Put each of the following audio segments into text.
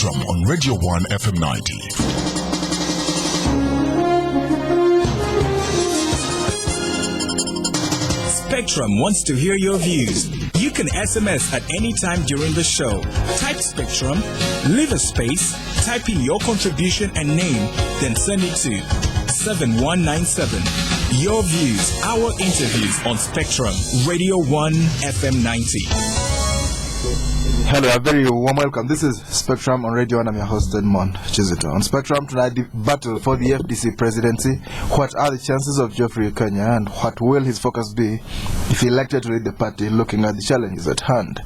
Spectrum on Radio 1 FM 90. Spectrum wants to hear your views. You can SMS at any time during the show. Type Spectrum, leave a space, type in your contribution and name, then send it to 7197. Your views, our interviews on Spectrum, Radio 1 FM 90. Hello, a very warm welcome. This is Spectrum on Radio 1. I'm your host, Edmond Kizito. On Spectrum tonight, the battle for the FDC presidency. What are the chances of Geoffrey Ekanya, and what will his focus be if elected to lead the party, looking at the challenges at hand?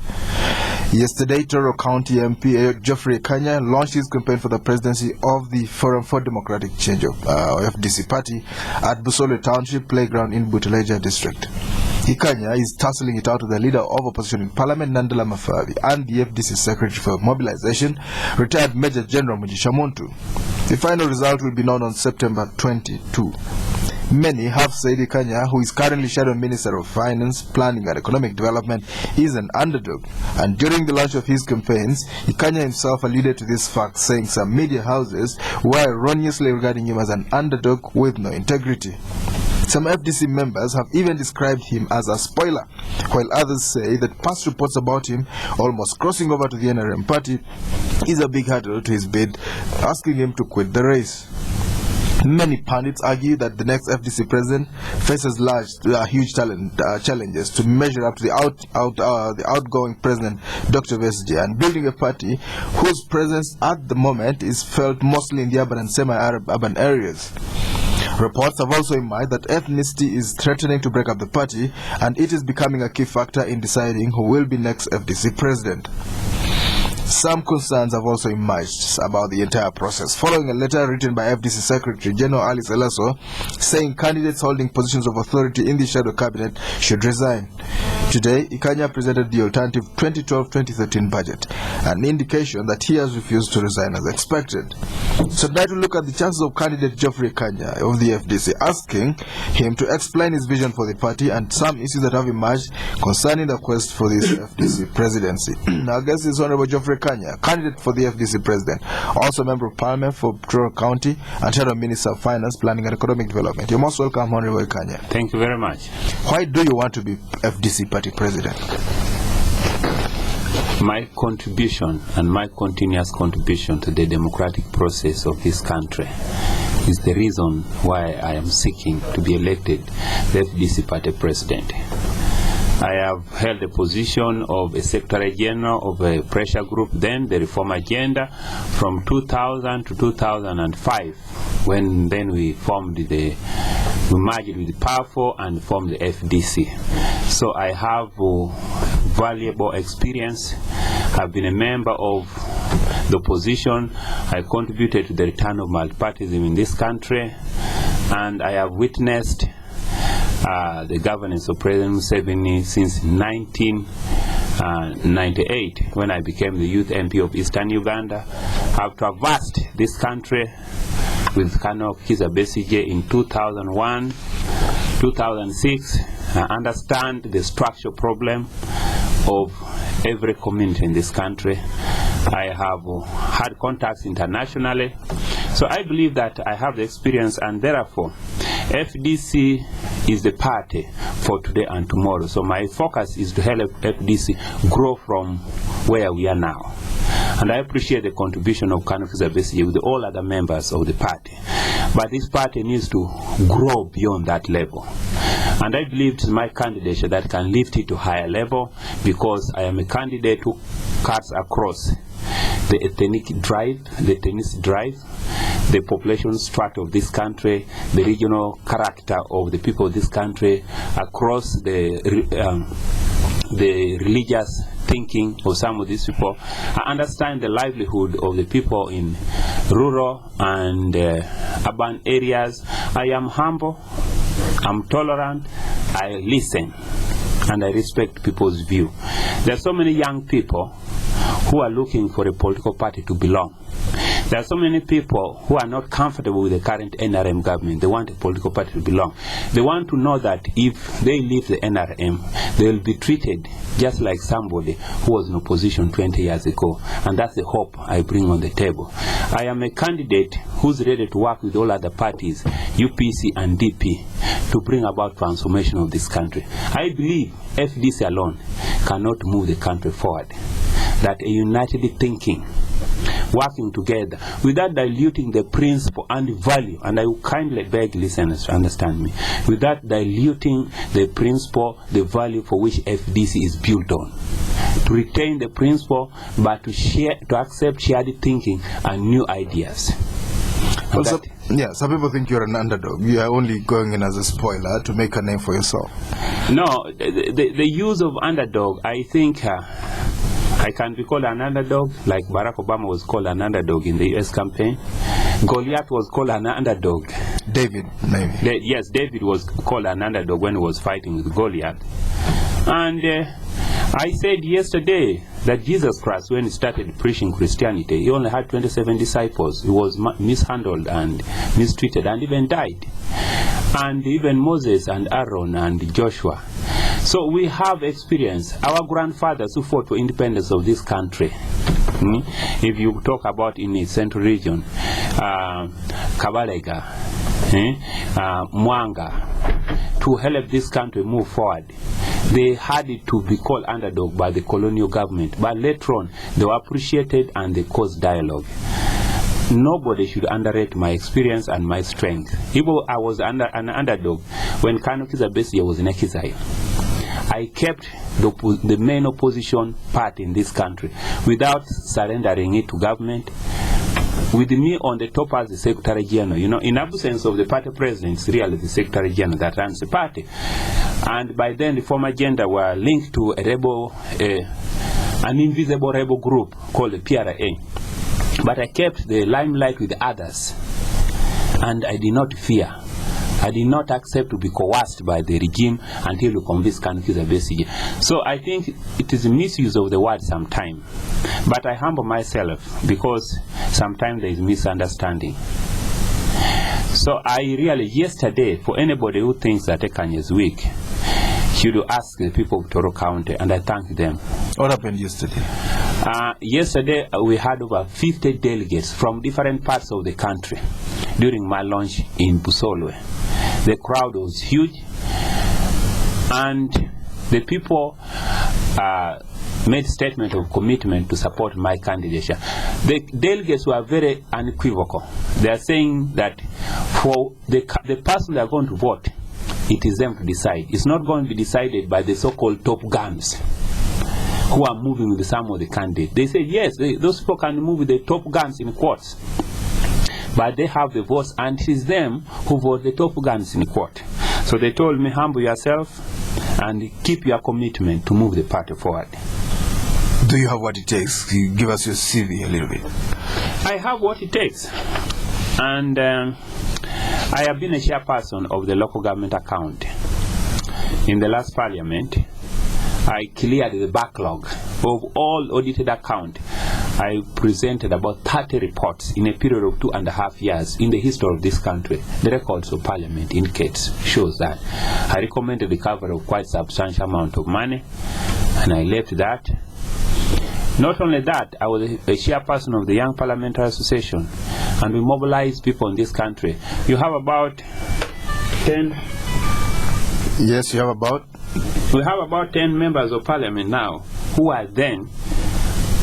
Yesterday, Tororo County MP Geoffrey Ekanya launched his campaign for the presidency of the Forum for Democratic Change of FDC party at Busole Township Playground in Butaleja district. Ekanya is tussling it out with the leader of opposition in Parliament, Nandala Mafabi, and the FDC Secretary for Mobilization, retired Major General Mugisha Muntu. The final result will be known on September 22. Many have said Ekanya, who is currently Shadow Minister of Finance, Planning and Economic Development, is an underdog. And during the launch of his campaigns, Ekanya himself alluded to this fact, saying some media houses were erroneously regarding him as an underdog with no integrity. Some FDC members have even described him as a spoiler, while others say that past reports about him almost crossing over to the NRM party is a big hurdle to his bid, asking him to quit the race. Many pundits argue that the next FDC president faces huge challenges to measure up to the outgoing president, Dr. Besige, and building a party whose presence at the moment is felt mostly in the urban and semi-urban areas. Reports have also emerged that ethnicity is threatening to break up the party, and it is becoming a key factor in deciding who will be next FDC president. Some concerns have also emerged about the entire process, following a letter written by FDC Secretary General Alice Elaso saying candidates holding positions of authority in the shadow cabinet should resign. Today, Ekanya presented the alternative 2012-2013 budget, an indication that he has refused to resign as expected. So tonight we look at the chances of candidate Geoffrey Ekanya of the FDC, asking him to explain his vision for the party and some issues that have emerged concerning the quest for this FDC presidency. Our guest is Honorable Geoffrey Ekanya, candidate for the FDC president, also member of Parliament for Tororo County and Shadow Minister of Finance, Planning and Economic Development. You're most welcome, Honorable Ekanya. Thank you very much. Why do you want to be FDC party president? My contribution and my continuous contribution to the democratic process of this country is the reason why I am seeking to be elected the FDC party president. I have held the position of a Secretary General of a pressure group, then the Reform Agenda, from 2000 to 2005, when then we merged with PAFO and formed the FDC. So I have valuable experience. I've been a member of the opposition. I contributed to the return of multipartyism in this country, and I have witnessed the governance of President Museveni since 1998, when I became the youth MP of Eastern Uganda. I've traversed this country with Colonel Kizito Besige in 2001, 2006. I understand the structural problem of every community in this country. I have had contacts internationally. So I believe that I have the experience, and therefore FDC is the party for today and tomorrow. So my focus is to help FDC grow from where we are now. And I appreciate the contribution of Colonel Kizito Besige with all other members of the party. But this party needs to grow beyond that level. And I believe it is my candidature that can lift it to a higher level, because I am a candidate who cuts across the ethnic drive, the population strata of this country, the regional character of the people of this country, across the religious thinking of some of these people. I understand the livelihood of the people in rural and urban areas. I am humble, I'm tolerant, I listen, and I respect people's view. There are so many young people who are looking for a political party to belong. There are so many people who are not comfortable with the current NRM government. They want a political party to belong. They want to know that if they leave the NRM, they will be treated just like somebody who was in opposition 20 years ago. And that's the hope I bring on the table. I am a candidate who's ready to work with all other parties, UPC and DP, to bring about transformation of this country. I believe FDC alone cannot move the country forward. That a united thinking, working together without diluting the principle and the value, and I will kindly beg listeners to understand me, without diluting the principle, the value for which FDC is built on. To retain the principle, but to accept shared thinking and new ideas. Also, yeah, some people think you're an underdog. You are only going in as a spoiler to make a name for yourself. No, the use of underdog, I think I can be called an underdog, like Barack Obama was called an underdog in the US campaign. Goliath was called an underdog. David, maybe. Yes, David was called an underdog when he was fighting with Goliath. And I said yesterday that Jesus Christ, when he started preaching Christianity, he only had 27 disciples. He was mishandled and mistreated and even died. And even Moses and Aaron and Joshua. So we have experience. Our grandfathers who fought for independence of this country. If you talk about in the central region, Kabalega, Mwanga, to help this country move forward, they had it to be called underdog by the colonial government. But later on, they were appreciated and they caused dialogue. Nobody should underrate my experience and my strength. Even I was an underdog when Kano Kizabesi was in Ekizai. I kept the main opposition party in this country without surrendering it to government. With me on the top as the Secretary General, you know, in absence of the party president, it's really the Secretary General that runs the party. And by then, the former agenda were linked to a rebel, an invisible rebel group called the PRA. But I kept the limelight with others, and I did not fear. I did not accept to be coerced by the regime until we convince Kanukiza Besige. So I think it is a misuse of the word sometimes. But I humble myself because sometimes there is misunderstanding. So I really, yesterday, for anybody who thinks that Ekanya is weak, should ask the people of Tororo County, and I thank them. What happened yesterday? Yesterday, we had over 50 delegates from different parts of the country during my launch in Busolwe. The crowd was huge, and the people made statement of commitment to support my candidature. The delegates were very unequivocal. They are saying that for the person they are going to vote, it is them to decide. It's not going to be decided by the so-called top guns who are moving with some of the candidates. They say, yes, those people can move with the top guns in quotes. But they have the votes, and it is them who vote the top guns in court. So they told me, humble yourself and keep your commitment to move the party forward. Do you have what it takes? You give us your CV a little bit. I have what it takes. And I have been a chairperson of the local government account. In the last parliament, I cleared the backlog of all audited accounts. I presented about 30 reports in a period of 2.5 years in the history of this country. The records of parliament shows that. I recommended the recovery of quite substantial amount of money, and I left that. Not only that, I was a chairperson of the Young Parliamentary Association, and we mobilized people in this country. You have about 10. Yes, you have about? We have about 10 members of parliament now who are then.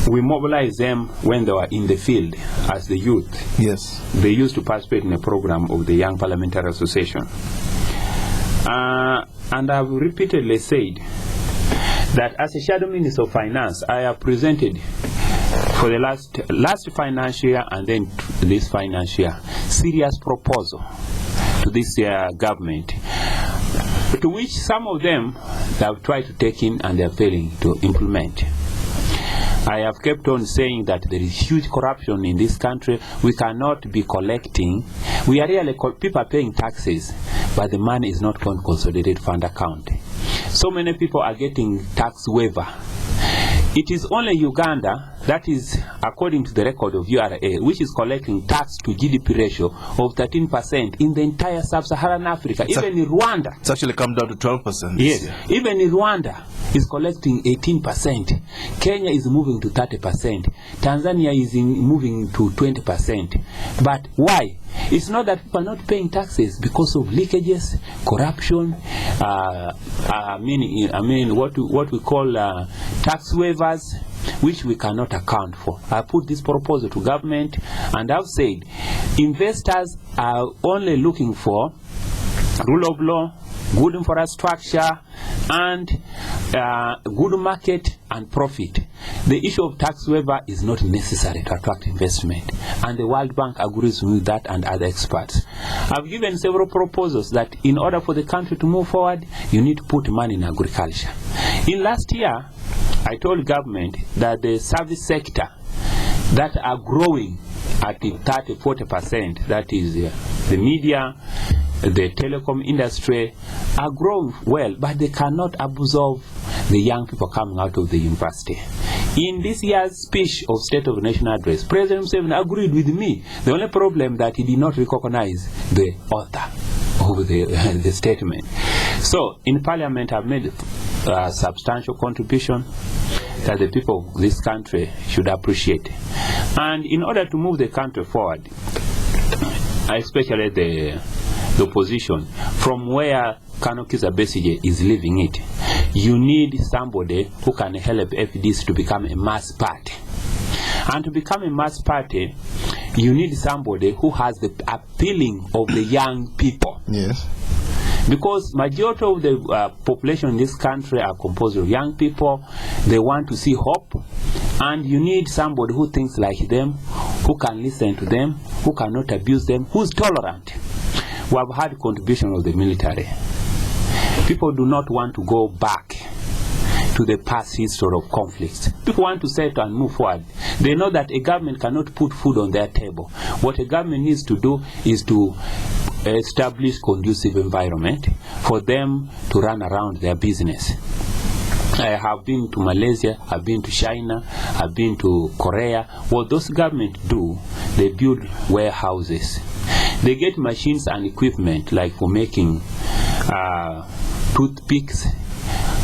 We mobilized them when they were in the field as the youth. Yes. They used to participate in a program of the Young Parliamentary Association. And I've repeatedly said that as a Shadow Minister of Finance, I have presented for the last financial year and then this financial year, serious proposal to this government, to which some of them they have tried to take in and they are failing to implement. I have kept on saying that there is huge corruption in this country. We cannot be collecting. We are really, people are paying taxes, but the money is not going to consolidated fund account. So many people are getting tax waiver. It is only Uganda that is, according to the record of URA, which is collecting tax to GDP ratio of 13% in the entire sub-Saharan Africa. Even in Rwanda. It's actually come down to 12%. Yes. Even in Rwanda is collecting 18%. Kenya is moving to 30%. Tanzania is moving to 20%. But why? It's not that people are not paying taxes because of leakages, corruption, what we call tax waivers, which we cannot account for. I put this proposal to government, and I've said investors are only looking for rule of law, good infrastructure, and good market and profit. The issue of tax waiver is not necessary to attract investment, and the World Bank agrees with that and other experts. I've given several proposals that in order for the country to move forward, you need to put money in agriculture. In last year, I told government that the service sector that are growing at 30-40%, that is the media, the telecom industry, are growing well, but they cannot absorb the young people coming out of the university. In this year's speech of State of the Nation address, President Museveni agreed with me. The only problem that he did not recognize the author of the statement. So in Parliament, I've made a substantial contribution that the people of this country should appreciate. And in order to move the country forward, especially the opposition, from where Kizito Besigye is leaving it, you need somebody who can help FDC to become a mass party. And to become a mass party, you need somebody who has the appealing of the young people. Yes. Because majority of the population in this country are composed of young people. They want to see hope, and you need somebody who thinks like them, who can listen to them, who cannot abuse them, who's tolerant. We have had contribution of the military. People do not want to go back to the past history of conflicts. People want to settle and move forward. They know that a government cannot put food on their table. What a government needs to do is to establish conducive environment for them to run around their business. I have been to Malaysia, I've been to China, I've been to Korea. What those governments do, they build warehouses. They get machines and equipment like for making toothpicks,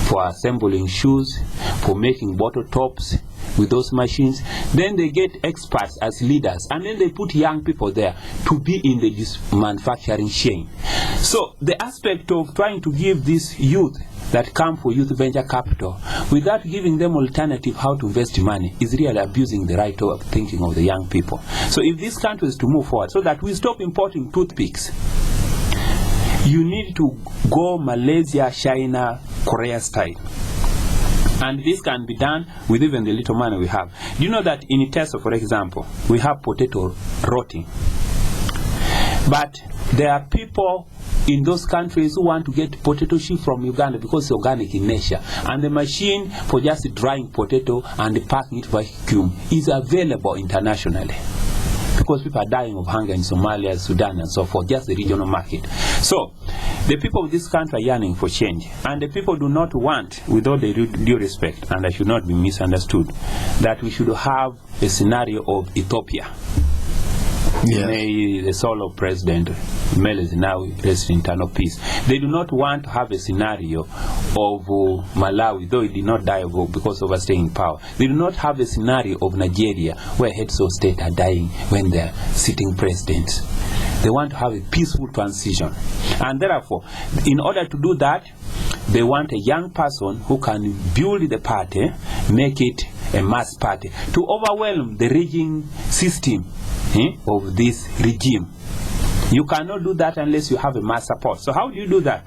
for assembling shoes, for making bottle tops with those machines. Then they get experts as leaders, and then they put young people there to be in this manufacturing chain. So the aspect of trying to give this youth that come for youth venture capital without giving them alternative how to invest money is really abusing the right of thinking of the young people. So if this country is to move forward so that we stop importing toothpicks, you need to go Malaysia, China, Korea style. And this can be done with even the little money we have. Do you know that in Iteso, for example, we have potato rotting? But there are people in those countries who want to get potato chip from Uganda because it's organic in nature. And the machine for just drying potato and packing it vacuum is available internationally. Because people are dying of hunger in Somalia, Sudan, and so forth, just the regional market. So, the people of this country are yearning for change. And the people do not want, with all the due respect, and I should not be misunderstood, that we should have a scenario of Ethiopia. Yes. May the soul of President Meles now rest in eternal peace. They do not want to have a scenario of Malawi, though it did not die because of staying in power. They do not have a scenario of Nigeria, where heads of state are dying when they are sitting presidents. They want to have a peaceful transition. And therefore, in order to do that, they want a young person who can build the party, make it a mass party, to overwhelm the rigging system of this regime. You cannot do that unless you have a mass support. So how do you do that?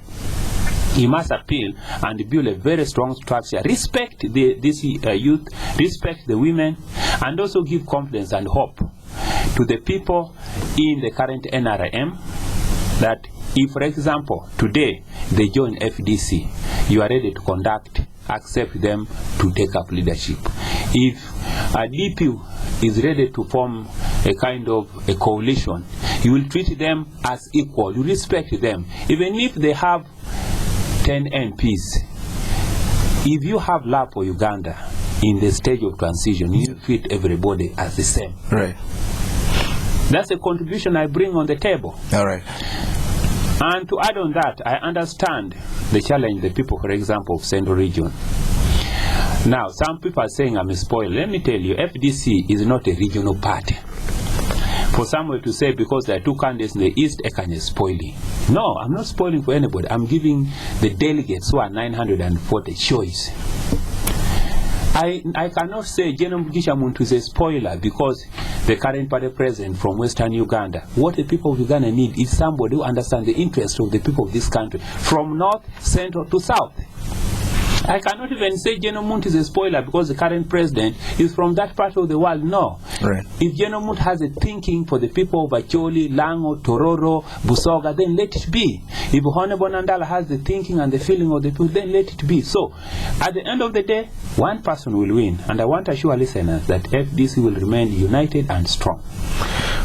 You must appeal and build a very strong structure. Respect this youth, respect the women, and also give confidence and hope to the people in the current NRM that if, for example, today they join FDC, you are ready to accept them to take up leadership. If a DP is ready to form a kind of a coalition, you will treat them as equal, you respect them. Even if they have 10 MPs, if you have love for Uganda, in the stage of transition, you treat everybody as the same. Right. That's a contribution I bring on the table. All right. And to add on that, I understand the challenge the people, for example, of Central Region. Now, some people are saying I'm a spoiler. Let me tell you, FDC is not a regional party. For someone to say because there are two candidates in the East, Ekanya is spoiling. No, I'm not spoiling for anybody. I'm giving the delegates who are 940 choice. I cannot say General Mugisha Muntu is a spoiler because the current party president from Western Uganda. What the people of Uganda need is somebody who understands the interests of the people of this country, from north, central to south. I cannot even say General Muntu is a spoiler because the current president is from that part of the world. No. Right. If General Muntu has a thinking for the people of Acholi, Lango, Tororo, Busoga, then let it be. If Honorable Nandala has the thinking and the feeling of the people, then let it be. So, at the end of the day, one person will win. And I want to assure listeners that FDC will remain united and strong.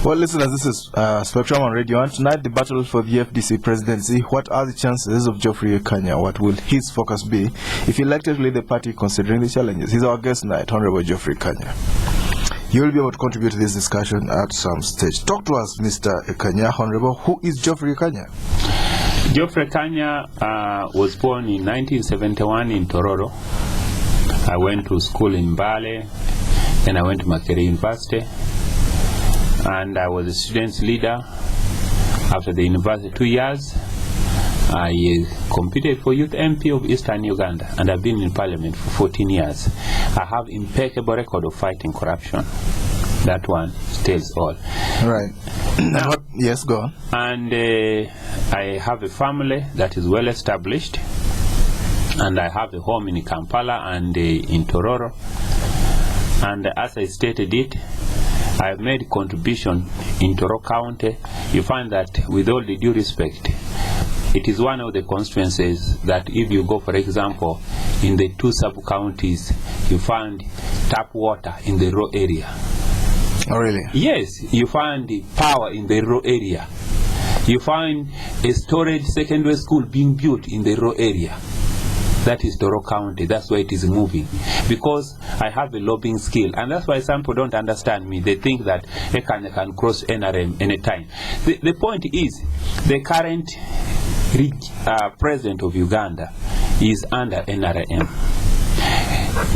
Well, listeners, this is Spectrum on Radio 1. Tonight, the battle for the FDC presidency. What are the chances of Geoffrey Ekanya? What will his focus be if elected to lead the party considering the challenges? He's our guest tonight, Honorable Geoffrey Ekanya. You will be able to contribute to this discussion at some stage. Talk to us, Mr. Ekanya. Honorable, who is Geoffrey Ekanya? Geoffrey Ekanya was born in 1971 in Tororo. I went to school in Mbale, then I went to Makerere University, and I was a student's leader. After the university 2 years, I competed for Youth MP of Eastern Uganda, and I've been in Parliament for 14 years. I have impeccable record of fighting corruption. That one tells all. Right. Now, yes, go on. And I have a family that is well established, and I have a home in Kampala and in Tororo. And as I stated it, I have made contribution in Tororo County. You find that, with all the due respect, it is one of the constituencies that if you go, for example, in the two sub-counties, you find tap water in the rural area. Oh, really? Yes, you find the power in the rural area. You find a storage secondary school being built in the rural area. That is Tororo County. That's why it is moving. Because I have a lobbying skill. And that's why some people don't understand me. They think that Ekanya can cross NRM anytime. The point is, the current president of Uganda is under NRM.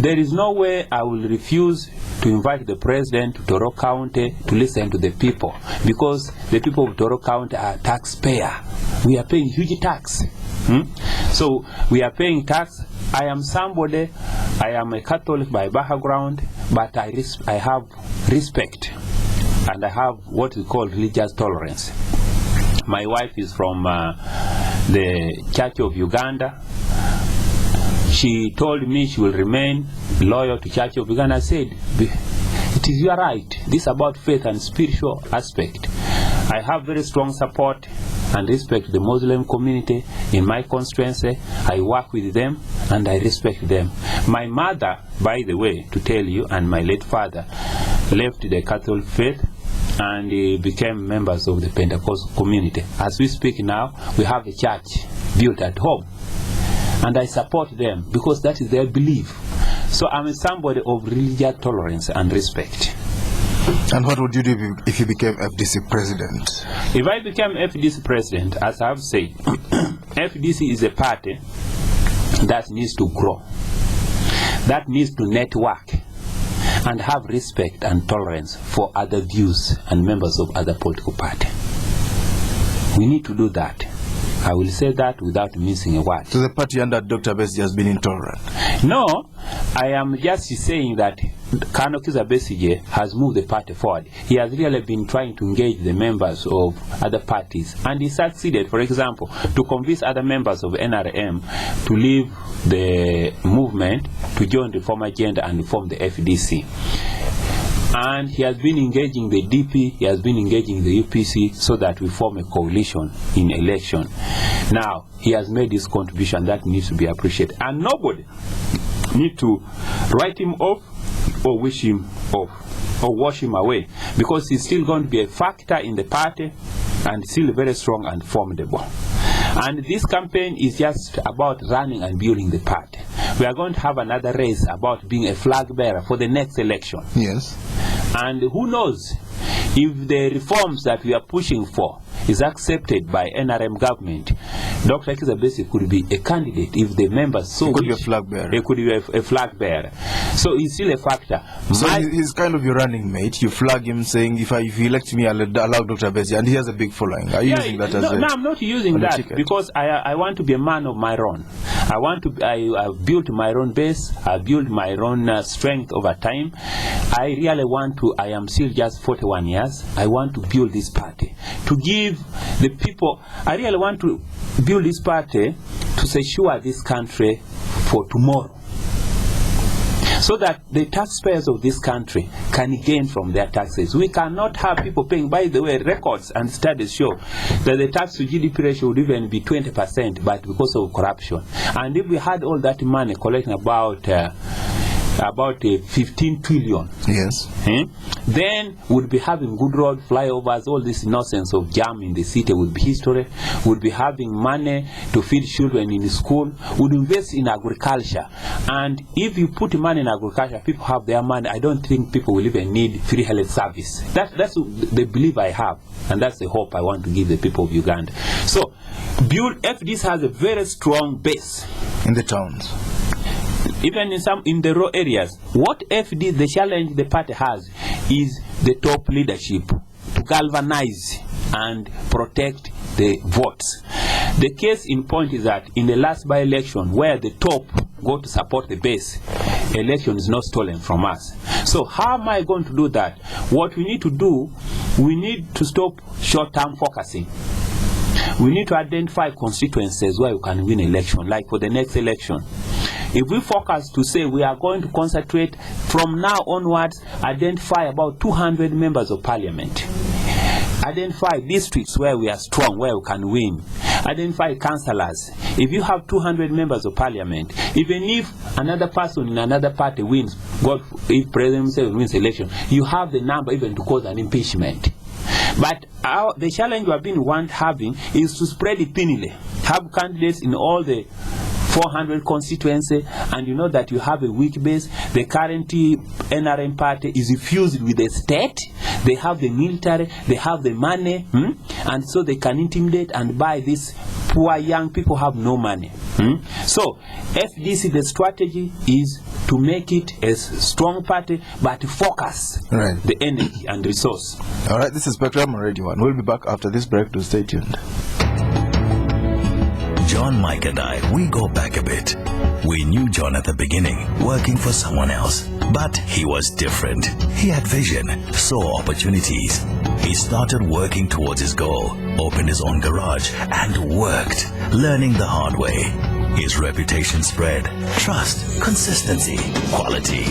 There is no way I will refuse to invite the president to Tororo County to listen to the people, because the people of Tororo County are taxpayer. We are paying huge tax. So we are paying tax. I am somebody, I am a Catholic by background, but I have respect, and I have what we call religious tolerance. My wife is from the Church of Uganda. She told me she will remain loyal to Church of Uganda. I said, it is your right. This is about faith and spiritual aspect. I have very strong support and respect the Muslim community in my constituency. I work with them and I respect them. My mother, by the way, to tell you, and my late father left the Catholic faith and became members of the Pentecostal community. As we speak now, we have a church built at home, and I support them because that is their belief. So I'm somebody of religious tolerance and respect. And what would you do if you became FDC president? If I became FDC president, as I've said, FDC is a party that needs to grow, that needs to network and have respect and tolerance for other views and members of other political parties. We need to do that. I will say that without missing a word. So the party under Dr. Besigye has been intolerant? No, I am just saying that Colonel Kizito Besigye has moved the party forward. He has really been trying to engage the members of other parties, and he succeeded, for example, to convince other members of NRM to leave the movement to join the former agenda and form the FDC. And he has been engaging the DP, he has been engaging the UPC so that we form a coalition in election. Now, he has made this contribution that needs to be appreciated. And nobody needs to write him off or wish him off or wash him away, because he's still going to be a factor in the party and still very strong and formidable. And this campaign is just about running and building the party. we are going to have another race about being a flag bearer for the next election. Yes. And who knows if the reforms that we are pushing for is accepted by NRM government. Dr. Kizito could be a candidate if the members so could be a flag bearer. He could be a flag bearer. So he's still a factor. So he's kind of your running mate. You flag him saying, if you elect me, I'll allow Dr. Bessie, and he has a big following. Are you using that as no, I'm not using that because I want to be a man of my own. I've built my own base. I built my own strength over time. I really want to. I am still just 41 years. I want to build this party to give the people. I really want to build this party to secure this country for tomorrow, so that the taxpayers of this country can gain from their taxes. We cannot have people paying. By the way, records and studies show that the tax to GDP ratio would even be 20%, but because of corruption. And if we had all that money collecting about 15 trillion, yes, then we'd be having good road, flyovers, all this nonsense of jam in the city would be history. Would be having money to feed children in school. Would invest in agriculture. And if you put money in agriculture, people have their money. I don't think people will even need free health service. That's the belief I have, and that's the hope I want to give the people of Uganda. So, FDC has a very strong base in the towns. Even in the rural areas. What the challenge the party has is the top leadership to galvanize and protect the votes. The case in point is that in the last by-election, where the top go to support the base, election is not stolen from us. So how am I going to do that? What we need to do, we need to stop short-term focusing. We need to identify constituencies where we can win election, like for the next election. If we focus to say we are going to concentrate from now onwards, identify about 200 members of parliament, identify districts where we are strong, where we can win, identify councillors. If you have 200 members of parliament, even if another person in another party wins, if President Museveni wins election, you have the number even to cause an impeachment. But the challenge we have been having is to spread it thinly, have candidates in all the 400 constituency, and you know that you have a weak base. The current NRM party is fused with the state. They have the military, they have the money, and so they can intimidate and buy these poor young people who have no money. So FDC, the strategy is to make it a strong party, but to focus the energy and resource. All right, this is Spectrum on Radio 1. We'll be back after this break, to stay tuned. John, Mike and I, we go back a bit. We knew John at the beginning, working for someone else. But he was different. He had vision, saw opportunities. He started working towards his goal, opened his own garage, and worked, learning the hard way. His reputation spread. Trust, consistency, quality.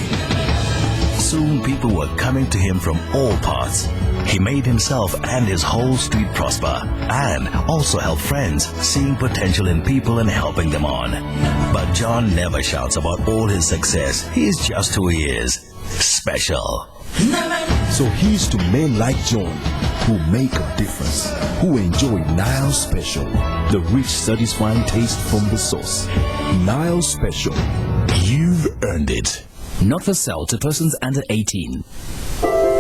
Soon people were coming to him from all parts. He made himself and his whole street prosper, and also helped friends, seeing potential in people and helping them on. But John never shouts about all his success. He is just who he is. Special. So here's to men like John, who make a difference, who enjoy Nile Special, the rich, satisfying taste from the source. Nile Special. You've earned it. Not for sale to persons under 18.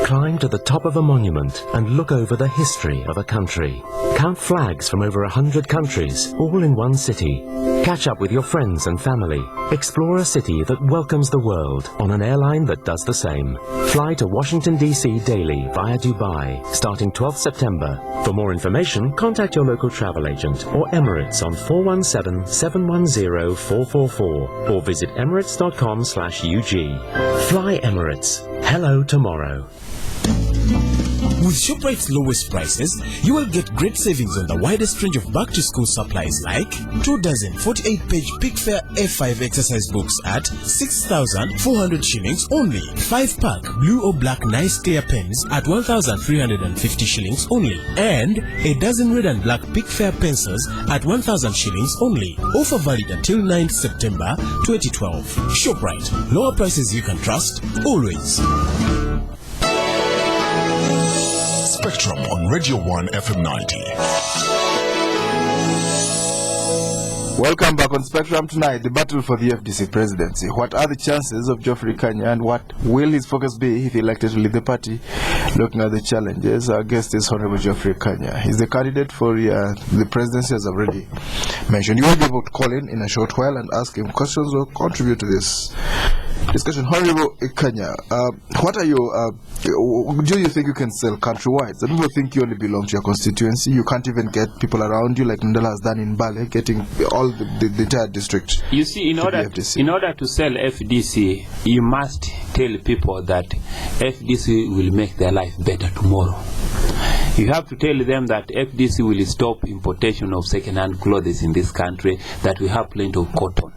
Climb to the top of a monument and look over the history of a country. Count flags from over 100 countries, all in one city. Catch up with your friends and family. Explore a city that welcomes the world on an airline that does the same. Fly to Washington, D.C. daily via Dubai, starting 12th September. For more information, contact your local travel agent or Emirates on 417-710-444 or visit emirates.com/UG. Fly Emirates. Hello tomorrow. With ShopRite's lowest prices, you will get great savings on the widest range of back-to-school supplies like 2 dozen 48-page Pickfair F5 exercise books at 6,400 shillings only. 5-pack blue or black nice clear pens at 1,350 shillings only. And a dozen red and black Pickfair pencils at 1,000 shillings only. Offer valid until 9th September 2012. ShopRite. Lower prices you can trust, always. Spectrum on Radio 1 FM 90. Welcome back on Spectrum tonight. The battle for the FDC presidency. What are the chances of Geoffrey Ekanya, and what will his focus be if elected to lead the party? Looking at the challenges, our guest is Hon Geoffrey Ekanya. He's the candidate for the presidency, as I've already mentioned. You will be able to call in a short while and ask him questions or contribute to this discussion. Hon Ekanya, what are your do you think you can sell countrywide? Some people think you only belong to your constituency. You can't even get people around you, like Ndala has done in Bale, getting all the entire district. You see, in order to sell FDC, you must tell people that FDC will make their life better tomorrow. You have to tell them that FDC will stop importation of second-hand clothes in this country, that we have plenty of cotton,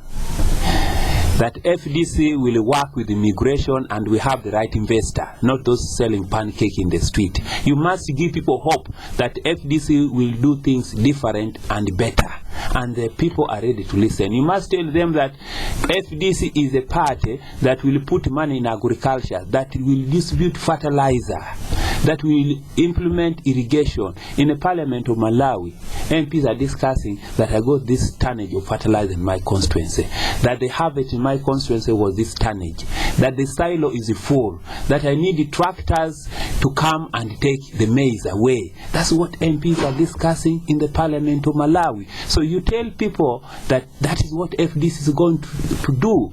that FDC will work with immigration and we have the right investor, not those selling pancake in the street. You must give people hope that FDC will do things different and better, and the people are ready to listen. You must tell them that FDC is a party that will put money in agriculture, that will distribute fertilizer, that will implement irrigation. In the parliament of Malawi, MPs are discussing that I got this tonnage of fertilizer in my constituency, that the harvest in my constituency was this tonnage, that the silo is full, that I need the tractors to come and take the maize away. That's what MPs are discussing in the parliament of Malawi. So you tell people that that is what FDC is going to do.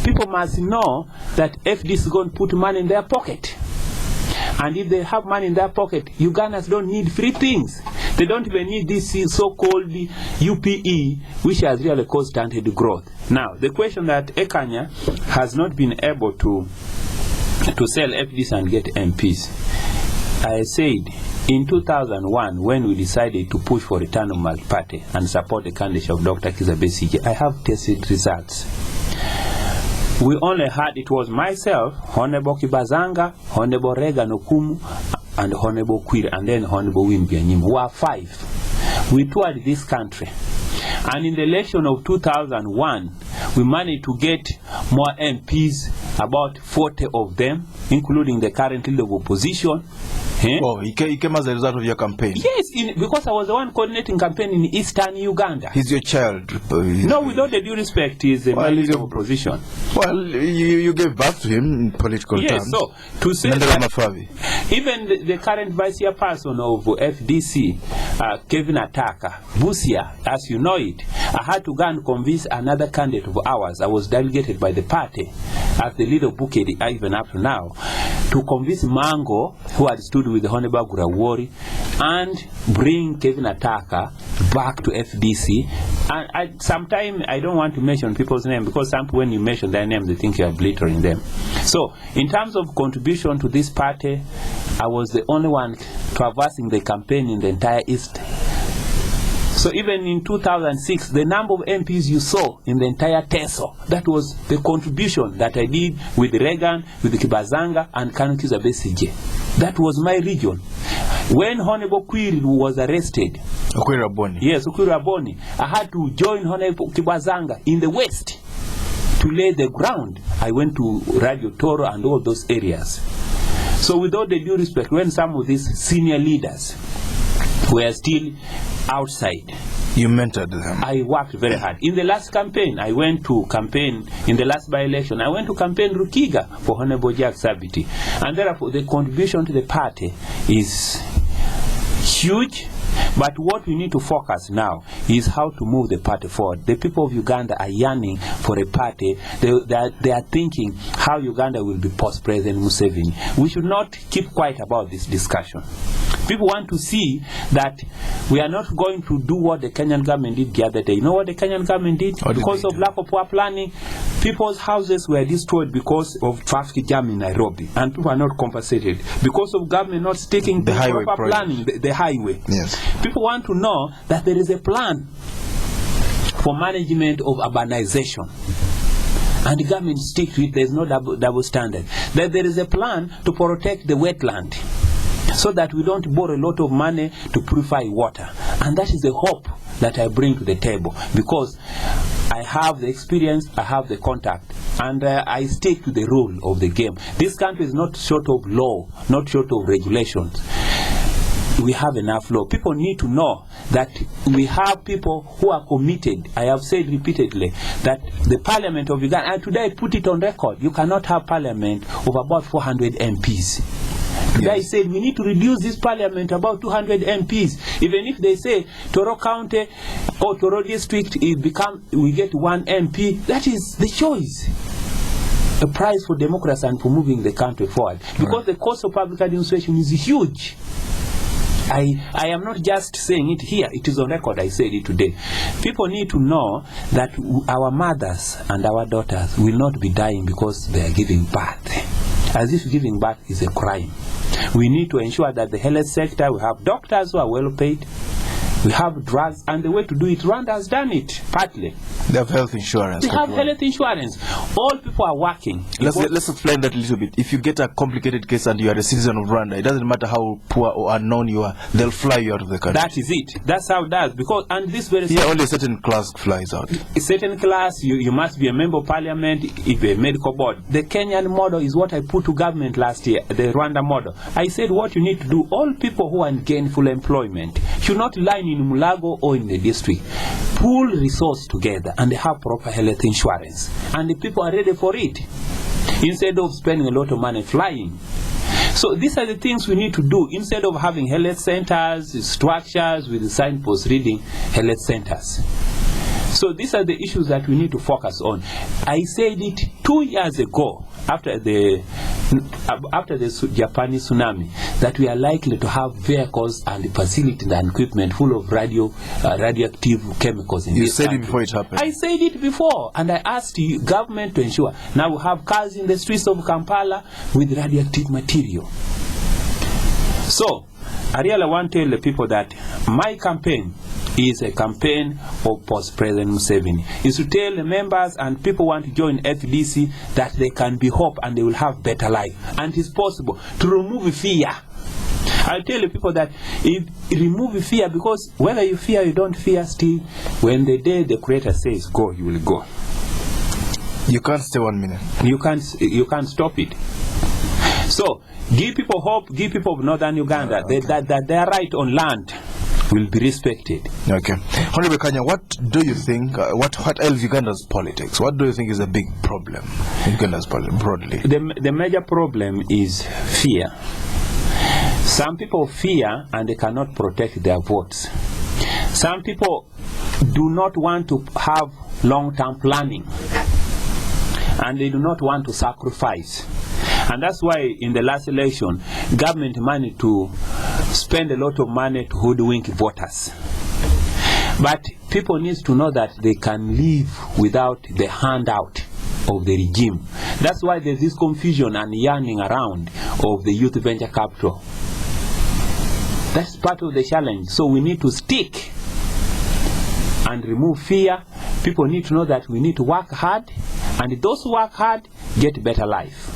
People must know that FDC is going to put money in their pocket. And if they have money in their pocket, Ugandans don't need free things. They don't even need this so-called UPE, which has really caused stunted growth. Now, the question that Ekanya has not been able to sell FDC and get MPs. I said, in 2001, when we decided to push for return of multi-party and support the candidacy of Dr. Kizito, I have tested results. We only had, it was myself, Honorable Kibazanga, Honorable Regan Okumu, and Honorable Queer, and then Honorable Wimbianyim, who are 5. We toured this country. And in the election of 2001, we managed to get more MPs, about 40 of them, including the current leader of opposition. Oh, he came as a result of your campaign? Yes, because I was the one coordinating campaign in eastern Uganda. He's your child? No, with all the due respect, he's a leader of opposition. Well, you gave birth to him in political terms. Yes, so to say that even the current vice chairperson of FDC, Kevin Ataka, Busia, as you know it, I had to go and convince another candidate of ours. I was delegated by the party as the leader of Bukedi, even up to now, to convince Mango, who had stood with the Honorable Gurawori, and bring Kevin Ataka back to FDC. And sometimes I don't want to mention people's name, because when you mention their name, they think you are belittling them. So, in terms of contribution to this party, I was the only one traversing the campaign in the entire East. So even in 2006, the number of MPs you saw in the entire TESO, that was the contribution that I did with Reagan, with Kibazanga, and Kanukiza Besije. That was my region. When Honorable Quiri was arrested, Okwiri Aboni, I had to join Honorable Kibazanga in the West to lay the ground. I went to Radio Toro and all those areas. So with all the due respect, when some of these senior leaders were still outside, you mentored them. I worked very hard. In the last campaign, I went to campaign, in the last by-election, I went to campaign Rukiga for Honorable Jack Sabiti. And therefore, the contribution to the party is huge. But what we need to focus now is how to move the party forward. The people of Uganda are yearning for a party. They are thinking how Uganda will be post-President Museveni. We should not keep quiet about this discussion. People want to see that we are not going to do what the Kenyan government did the other day. You know what the Kenyan government did? Because of lack of poor planning, people's houses were destroyed because of traffic jam in Nairobi, and people are not compensated because of government not sticking to proper planning, the highway. Yes. People want to know that there is a plan for management of urbanization, and the government sticks to it. There is no double standard. That there is a plan to protect the wetland, so that we don't borrow a lot of money to purify water. And that is the hope that I bring to the table, because I have the experience, I have the contact, and I stick to the rule of the game. This country is not short of law, not short of regulations. we have enough law. People need to know that we have people who are committed. I have said repeatedly that the Parliament of Uganda, and today I put it on record, you cannot have Parliament of about 400 MPs. Today I said we need to reduce this Parliament about 200 MPs. Even if they say Tororo County or Tororo District, we get 1 MP, that is the choice. A prize for democracy and for moving the country forward. Because the cost of public administration is huge. I am not just saying it here, it is on record, I said it today. People need to know that our mothers and our daughters will not be dying because they are giving birth. As if giving birth is a crime. We need to ensure that the health sector, we have doctors who are well paid, we have drugs, and the way to do it, Rwanda has done it, partly. They have health insurance. They have health insurance. All people are working. Let's explain that a little bit. If you get a complicated case and you are a citizen of Rwanda, it doesn't matter how poor or unknown you are, they'll fly you out of the country. That is it. That's how it does. Because, and this very only a certain class flies out. A certain class, you must be a member of parliament, if a medical board. The Kenyan model is what I put to government last year, the Rwanda model. I said what you need to do, all people who are in gainful employment should not line in Mulago or in the district. Pool resource together and they have proper health insurance. And the people are ready for it. Instead of spending a lot of money flying. So these are the things we need to do. Instead of having health centers, structures with signposts reading health centers. So these are the issues that we need to focus on. I said it 2 years ago, after the Japanese tsunami, that we are likely to have vehicles and facilities and equipment full of radioactive chemicals in this country. You said it before it happened. I said it before, and I asked the government to ensure. Now we have cars in the streets of Kampala with radioactive material. So I really want to tell the people that my campaign is a campaign of post-President Museveni. Is to tell the members and people who want to join FDC that they can be hope and they will have better life. And it's possible to remove fear. I tell the people that if remove fear, because whether you fear or you don't fear, still, when the day the Creator says go, you will go. You can't stay 1 minute. You can't stop it. So give people hope, give people of northern Uganda that their right on land will be respected. Okay. Hon Ekanya, what do you think, what ails Uganda's politics? What do you think is a big problem in Uganda's politics, broadly? The major problem is fear. Some people fear and they cannot protect their votes. Some people do not want to have long-term planning and they do not want to sacrifice. And that's why in the last election, government managed to spend a lot of money to hoodwink voters. But people need to know that they can live without the handout of the regime. That's why there's this confusion and yearning around of the youth venture capital. That's part of the challenge. So we need to stick and remove fear. People need to know that we need to work hard, and those who work hard get better life.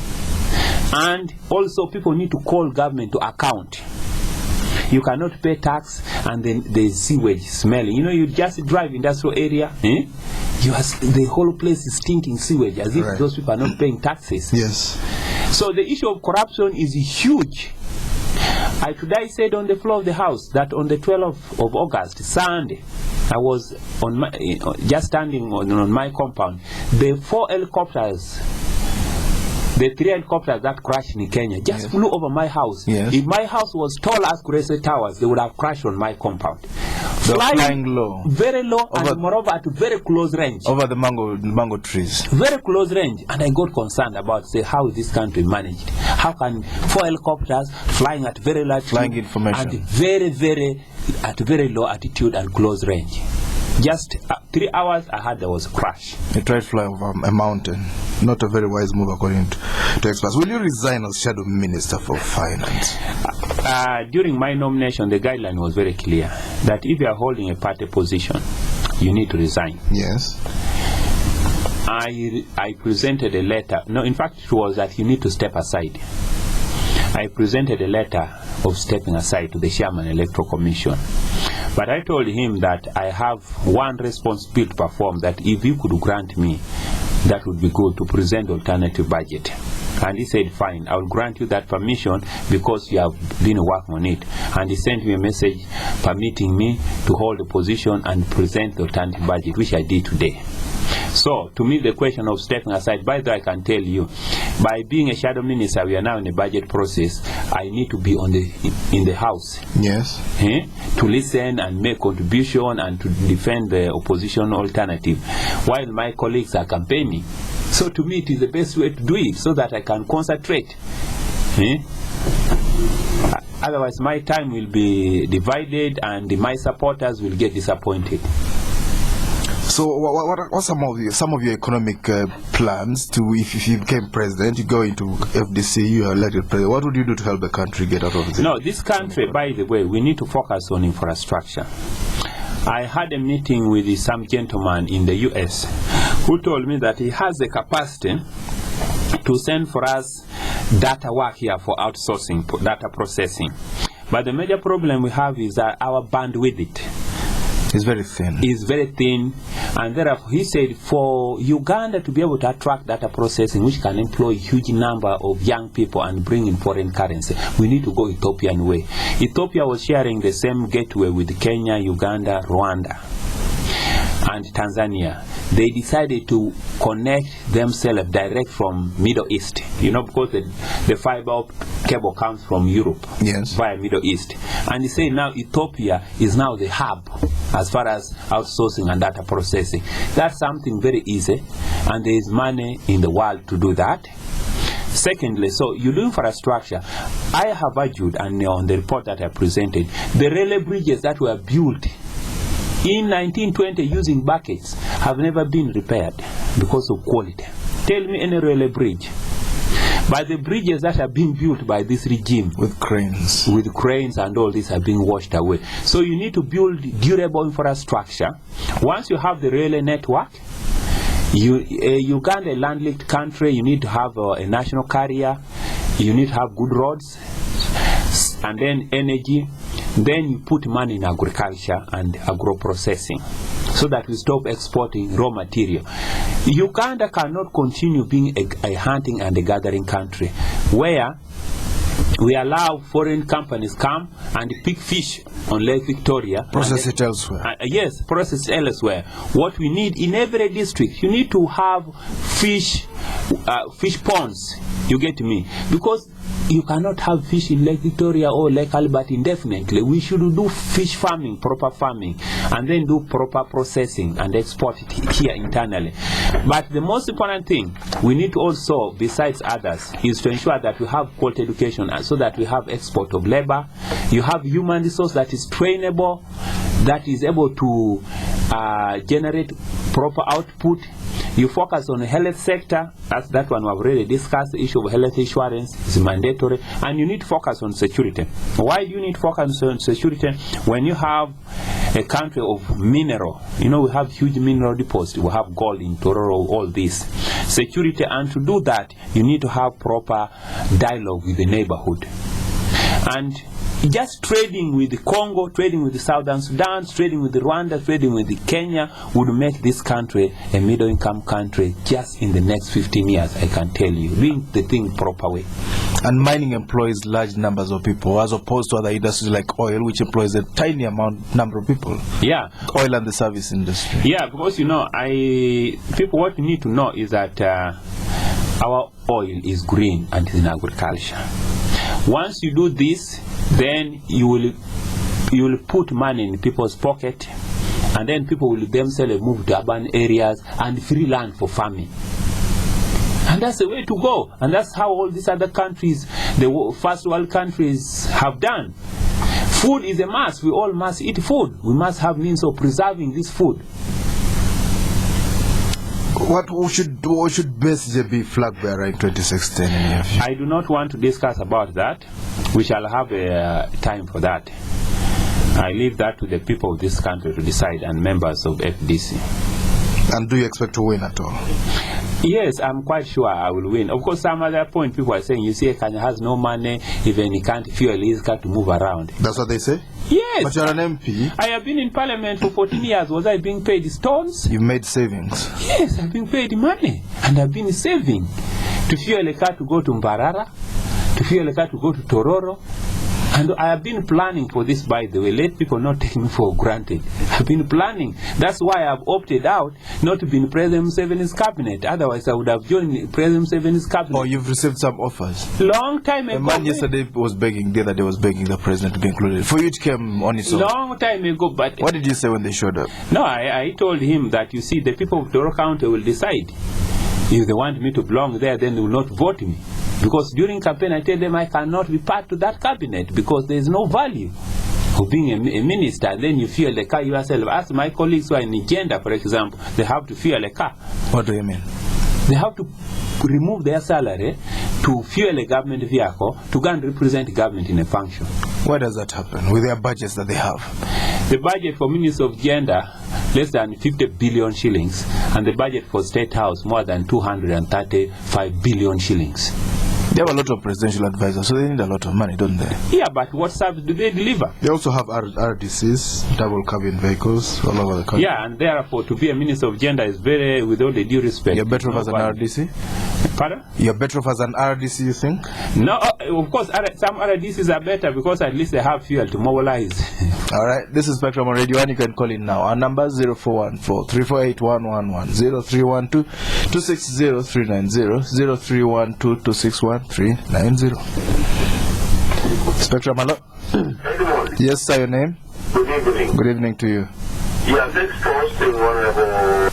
And also people need to call government to account. You cannot pay tax and then there's sewage smelling. You know, you just drive industrial area, the whole place is stinking sewage, as if those people are not paying taxes. Yes. So the issue of corruption is huge. I today said on the floor of the House that on the 12th of August, Sunday, I was on just standing on my compound. The 4 helicopters, the 3 helicopters that crashed in Kenya just flew over my house. Yes. If my house was tall as Kurese Towers, they would have crashed on my compound. Flying low. Very low, and moreover at very close range. Over the mango trees. Very close range. And I got concerned about, say, how is this country managed? How can 4 helicopters flying at very large flying information at very low altitude and close range? Just 3 hours I heard there was a crash. They tried to fly over a mountain. Not a very wise move according to experts. Will you resign as Shadow Minister for Finance? During my nomination, the guideline was very clear that if you are holding a party position, you need to resign. Yes. I presented a letter. No, in fact, it was that you need to step aside. I presented a letter of stepping aside to the Chairman Electoral Commission. But I told him that I have one responsibility to perform, that if you could grant me, that would be good, to present alternative budget. And he said, fine, I will grant you that permission because you have been working on it. And he sent me a message permitting me to hold a position and present the alternative budget, which I did today. So, to me, the question of stepping aside, by the way, I can tell you, by being a shadow minister, we are now in the budget process. I need to be in the house. Yes. To listen and make contribution and to defend the opposition alternative, while my colleagues are campaigning. So, to me, it is the best way to do it, so that I can concentrate. Otherwise, my time will be divided, and my supporters will get disappointed. So what are some of your economic plans to, if you became president, you go into FDC, you are elected president, what would you do to help the country get out of this? No, this country, by the way, we need to focus on infrastructure. I had a meeting with some gentleman in the US who told me that he has the capacity to send for us data work here for outsourcing, data processing. But the major problem we have is that our bandwidth is very thin. Is very thin, and therefore he said for Uganda to be able to attract data processing, which can employ a huge number of young people and bring in foreign currency, we need to go Ethiopian way. Ethiopia was sharing the same gateway with Kenya, Uganda, Rwanda, and Tanzania. They decided to connect themselves direct from Middle East, because the fiber cable comes from Europe, yes, via Middle East. And they say now Ethiopia is now the hub as far as outsourcing and data processing. That's something very easy, and there is money in the world to do that. Secondly, so you do infrastructure. I have argued, and on the report that I presented, the railway bridges that were built in 1920 using buckets have never been repaired because of quality. Tell me any railway bridge. But the bridges that are being built by this regime with cranes and all this are being washed away. So you need to build durable infrastructure. Once you have the railway network, Uganda, a landlocked country, you need to have a national carrier, you need to have good roads, and then energy. Then you put money in agriculture and agro-processing so that we stop exporting raw material. Uganda cannot continue being a hunting and a gathering country where we allow foreign companies come and pick fish on Lake Victoria. Process it elsewhere. Yes, process it elsewhere. What we need in every district, you need to have fish ponds. You get me? Because you cannot have fish in Lake Victoria or Lake Albert indefinitely. We should do fish farming, proper farming, and then do proper processing and export it here internally. But the most important thing we need to also, besides others, is to ensure that we have quality education so that we have export of labor. You have human resource that is trainable, that is able to generate proper output. You focus on the health sector, that's that one we have already discussed. The issue of health insurance is mandatory, and you need to focus on security. Why do you need to focus on security? When you have a country of mineral, we have huge mineral deposits, we have gold in Tororo, all this. Security, and to do that, you need to have proper dialogue with the neighborhood. And just trading with the Congo, trading with the Southern Sudan, trading with the Rwanda, trading with the Kenya would make this country a middle-income country just in the next 15 years, I can tell you, doing the thing proper way. And mining employs large numbers of people as opposed to other industries like oil, which employs a tiny number of people. Yeah. Oil and the service industry. Yeah, because people, what you need to know is that our oil is green and is in agriculture. Once you do this, then you will put money in people's pocket, and then people will themselves move to urban areas and free land for farming. And that's the way to go. And that's how all these other countries, the first world countries, have done. Food is a must. We all must eat food. We must have means of preserving this food. What should Besigye be flag bearer in 2016 in your view? I do not want to discuss about that. We shall have a time for that. I leave that to the people of this country to decide, and members of FDC. And do you expect to win at all? Yes, I'm quite sure I will win. Of course, some other point people are saying, you see, Ekanya has no money, even he can't fuel his car to move around. That's what they say? Yes. But you're an MP. I have been in Parliament for 14 years. Was I being paid stones? You've made savings. Yes, I've been paid money, and I've been saving to fuel a car to go to Mbarara, to fuel a car to go to Tororo. And I have been planning for this, by the way. Let people not take me for granted. I've been planning. That's why I've opted out not to be in President Museveni's cabinet. Otherwise, I would have joined President Museveni's cabinet. Oh, you've received some offers? Long time ago. The man yesterday was begging, the other day was begging the president to be included. For you, it came on its own. Long time ago, but... What did you say when they showed up? No, I told him that, you see, the people of Tororo County will decide. If they want me to belong there, then they will not vote me. Because during campaign, I tell them I cannot be part of that cabinet because there is no value of being a minister. Then you fuel the car yourself. Ask my colleagues who are in gender, for example, they have to fuel a car. What do you mean? They have to remove their salary to fuel a government vehicle to go and represent government in a function. Why does that happen with their budgets that they have? The budget for Minister of Gender, less than 50 billion shillings, and the budget for State House, more than 235 billion shillings. They have a lot of presidential advisors, so they need a lot of money, don't they? Yeah, but what service do they deliver? They also have RDCs, double cabin vehicles, all over the country. Yeah, and therefore to be a Minister of Gender is very, with all the due respect. You're better off as an RDC? Pardon? You're better off as an RDC, you think? No, of course, some RDCs are better because at least they have fuel to mobilize. All right, this is Spectrum on Radio 1. You can call in now. Our number is 0414-348-111, 0312-260-390, 0312-261-390. Spectrum, hello? Edmond. Yes, sir, your name? Good evening. Good evening to you. Yeah, next posting, Honorable.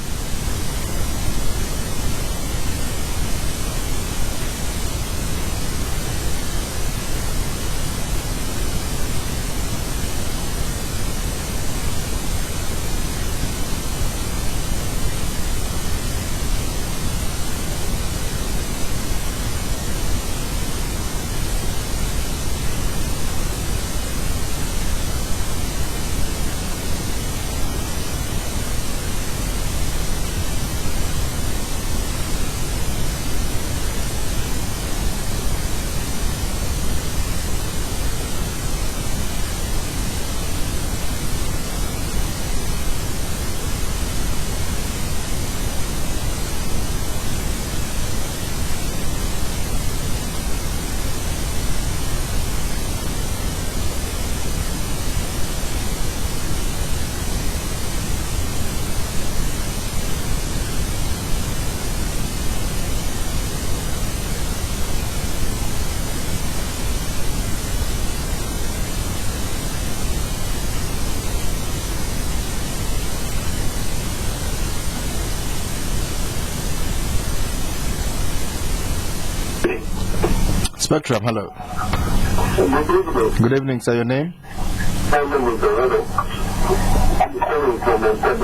Spectrum, hello. Good evening. Good evening, sir. Your name? My name is Tororo. I'm calling from Edmond.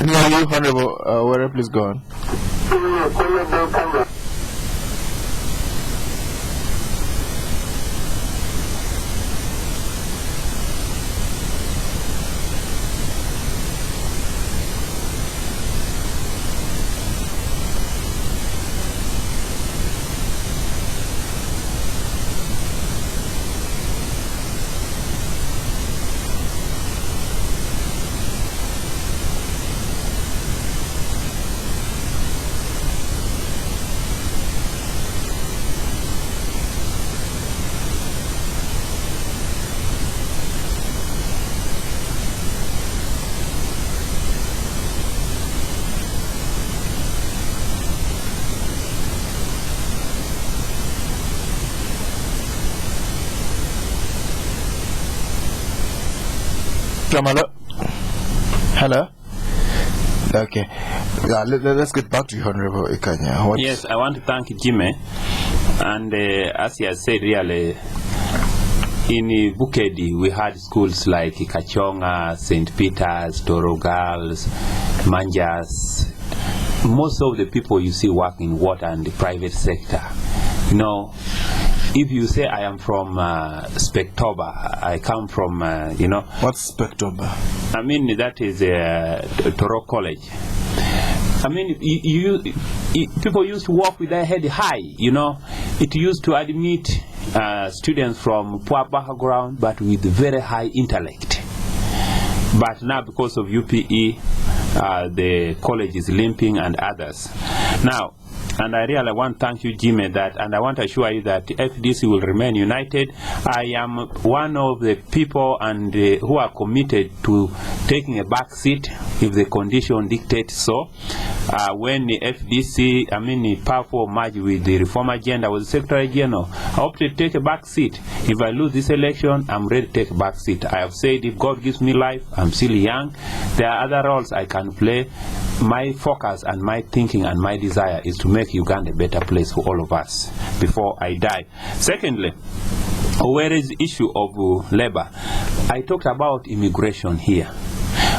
Yeah, you, Honorable, where please go on. Hello? Hello? Okay. Yeah, let's get back to you, Honorable Ekanya. Yes, I want to thank Jimmy. And as he has said, really, in Bukedi, we had schools like Kachonga, St. Peter's, Toro Girls, Manjas. Most of the people you see work in water and the private sector. You know, if you say I am from Spectober, I come from, you know. What's Spectober? I mean, that is Toro College. I mean, people used to walk with their head high, you know. It used to admit students from poor background, but with very high intellect. But now, because of UPE, the college is limping and others. Now, and I really want to thank you, Jimmy, and I want to assure you that FDC will remain united. I am one of the people who are committed to taking a back seat if the condition dictates so. When the FDC, powerful merge with the reform agenda, I was Secretary General. I hope to take a back seat. If I lose this election, I'm ready to take a back seat. I have said if God gives me life, I'm still young. There are other roles I can play. My focus and my thinking and my desire is to make Uganda a better place for all of us before I die. Secondly, where is the issue of labor? I talked about immigration here.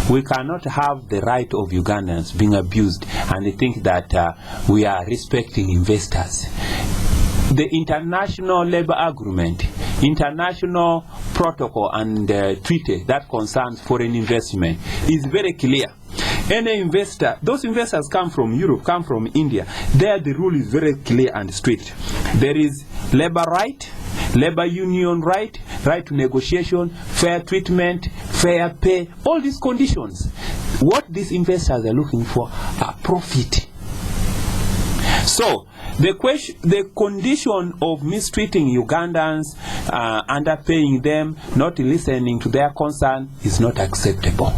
We cannot have the right of Ugandans being abused and they think that we are respecting investors. The international labor agreement, international protocol and treaty that concerns foreign investment is very clear. Any investor, those investors come from Europe, come from India. There the rule is very clear and strict. There is labor right, labor union right, right to negotiation, fair treatment, fair pay, all these conditions. What these investors are looking for are profit. So the condition of mistreating Ugandans, underpaying them, not listening to their concern is not acceptable.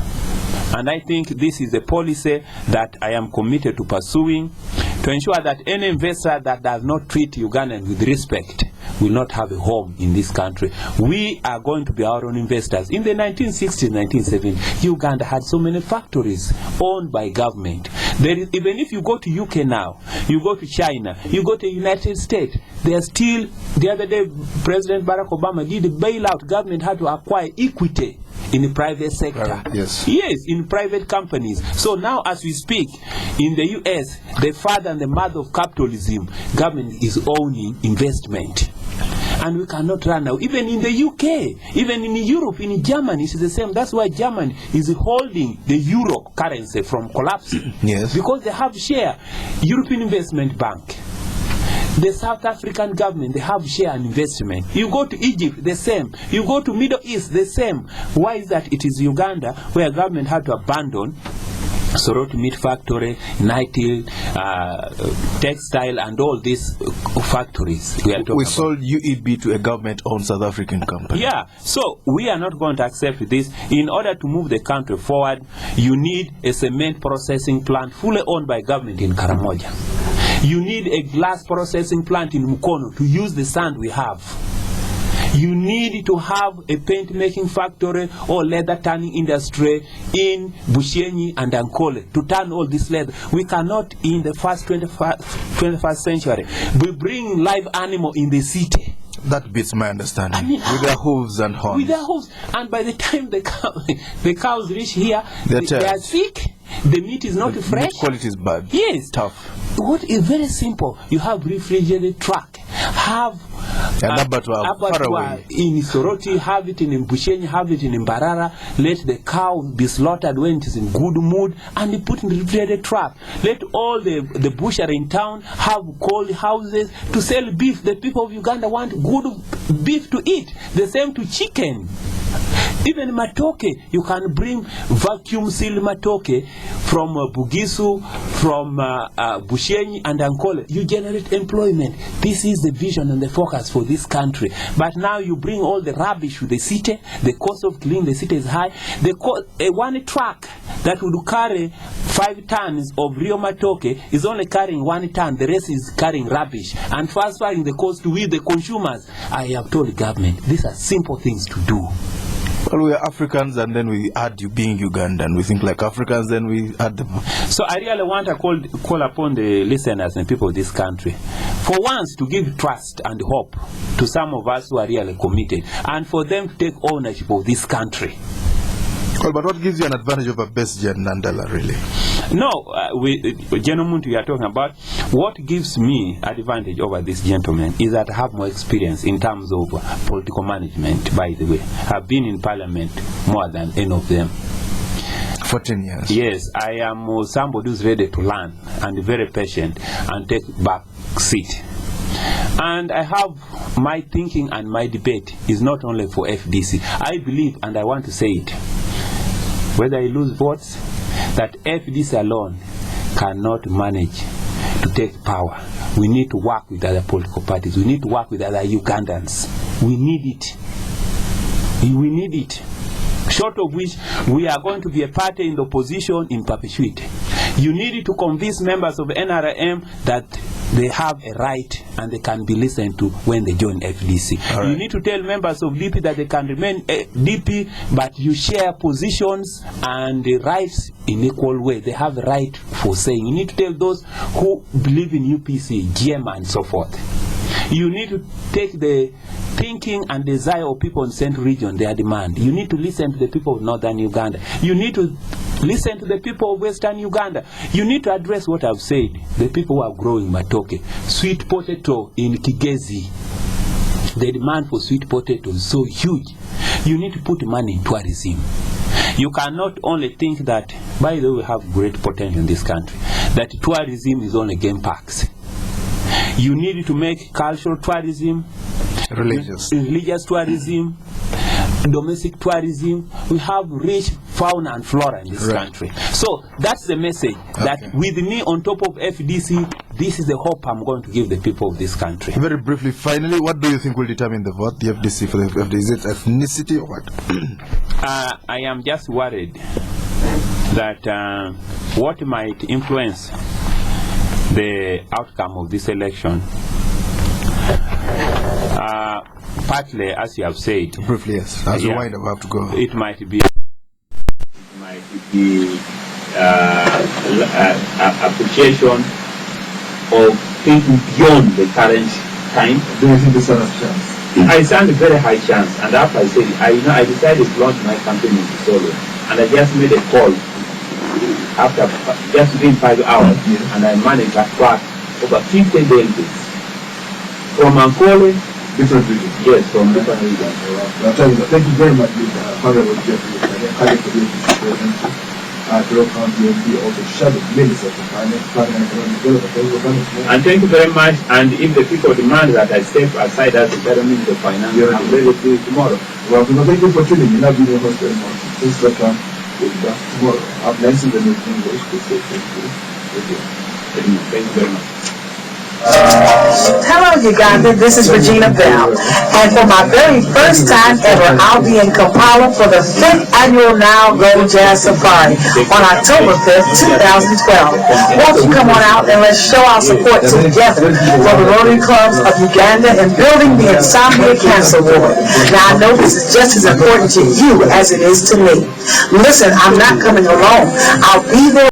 And I think this is a policy that I am committed to pursuing to ensure that any investor that does not treat Ugandans with respect will not have a home in this country. We are going to be our own investors. In the 1960s, 1970s, Uganda had so many factories owned by government. Even if you go to UK now, you go to China, you go to the United States, they are still, the other day, President Barack Obama did a bailout. Government had to acquire equity in the private sector. Yes, in private companies. So now as we speak, in the US, the father and the mother of capitalism, government is owning investment. And we cannot run now. Even in the UK, even in Europe, in Germany, it's the same. That's why Germany is holding the euro currency from collapsing. Yes. Because they have share. European Investment Bank, the South African government, they have share and investment. You go to Egypt, the same. You go to Middle East, the same. Why is that? It is Uganda where government had to abandon Soroti Meat Factory, Nightil, Textile, and all these factories. We sold UEB to a government-owned South African company. Yeah, so we are not going to accept this. In order to move the country forward, you need a cement processing plant fully owned by government in Karamoja. You need a glass processing plant in Mukono to use the sand we have. You need to have a paint making factory or leather tanning industry in Bushenyi and Ankole to turn all this leather. We cannot, in the first 21st century, we bring live animal in the city. That beats my understanding. With their hooves and horns. With their hooves. And by the time the cows reach here, they are sick. The meat is not fresh. Meat quality is bad. Yes. Tough. What is very simple. You have refrigerated truck. Have abattoir in Soroti, have it in Bushenyi, have it in Mbarara. Let the cow be slaughtered when it is in good mood, and you put in the refrigerated truck. Let all the butcher in town have cold houses to sell beef. The people of Uganda want good beef to eat. The same to chicken. Even matoke, you can bring vacuum sealed matoke from Bugisu, from Bushenyi and Ankole. You generate employment. This is the vision and the focus for this country. But now you bring all the rubbish to the city. The cost of cleaning the city is high. One truck that would carry 5 tons of real matoke is only carrying 1 ton. The rest is carrying rubbish and transferring the cost to we, the consumers. I have told the government, these are simple things to do. Well, we are Africans, and then we add you being Ugandan. We think like Africans, then we add them. So I really want to call upon the listeners and people of this country for once to give trust and hope to some of us who are really committed, and for them to take ownership of this country. Well, but what gives you an advantage over Best Gen Nandala, really? No, gentlemen, we are talking about what gives me advantage over this gentleman is that I have more experience in terms of political management, by the way. I've been in parliament more than any of them. 14 years. Yes, I am somebody who's ready to learn and very patient and take back seat. And I have my thinking and my debate is not only for FDC. I believe, and I want to say it, whether I lose votes, that FDC alone cannot manage to take power. We need to work with other political parties. We need to work with other Ugandans. We need it. We need it. Short of which, we are going to be a party in the opposition in perpetuity. You need to convince members of NRM that they have a right and they can be listened to when they join FDC. Right. You need to tell members of DP that they can remain DP, but you share positions and the rights in equal way. They have the right for saying. You need to tell those who believe in UPC, GM and so forth. You need to take the thinking and desire of people in Central Region, their demand. You need to listen to the people of Northern Uganda. You need to listen to the people of Western Uganda. You need to address what I've said. The people who are growing matoke, sweet potato in Kigezi. The demand for sweet potato is so huge. You need to put money in tourism. You cannot only think that, by the way, we have great potential in this country, that tourism is only game parks. You need to make cultural tourism, religious tourism, domestic tourism. We have rich fauna and flora in this country. So that's the message, that with me on top of FDC, this is the hope I'm going to give the people of this country. Very briefly, finally, what do you think will determine the vote, the FDC for the FDC? Is it ethnicity or what? I am just worried that what might influence the outcome of this election, partly, as you have said, briefly, yes, as you wind up, have to go. It might be appreciation of thinking beyond the current time. Do you think there's a chance? I stand a very high chance, and after I said it, I decided to launch my campaign in solo, and I just made a call after just within 5 hours, and I managed to attract over 50 delegates from Ankole, different regions. Yes, from different regions. Thank you very much, Honorable Geoffrey Ekanya, for being presidency. County MP also shadowed Minister of Finance, Planning and Economic Development. And thank you very much. And if the people demand that I step aside as the Chairman of Finance, I'm ready to do it tomorrow. Well, thank you for tuning in. I've been your host, Edmond. Please welcome. We'll be back tomorrow. I've listened to the English to say thank you. Thank you very much. Hello Uganda, this is Regina Bell, and for my very first time ever, I'll be in Kampala for the 5th annual Now Go Jazz Safari on October 5th, 2012. Won't you come on out and let's show our support together for the Rotary Clubs of Uganda and building the Insomnia Cancer Ward. Now I know this is just as important to you as it is to me. Listen, I'm not coming alone. I'll be there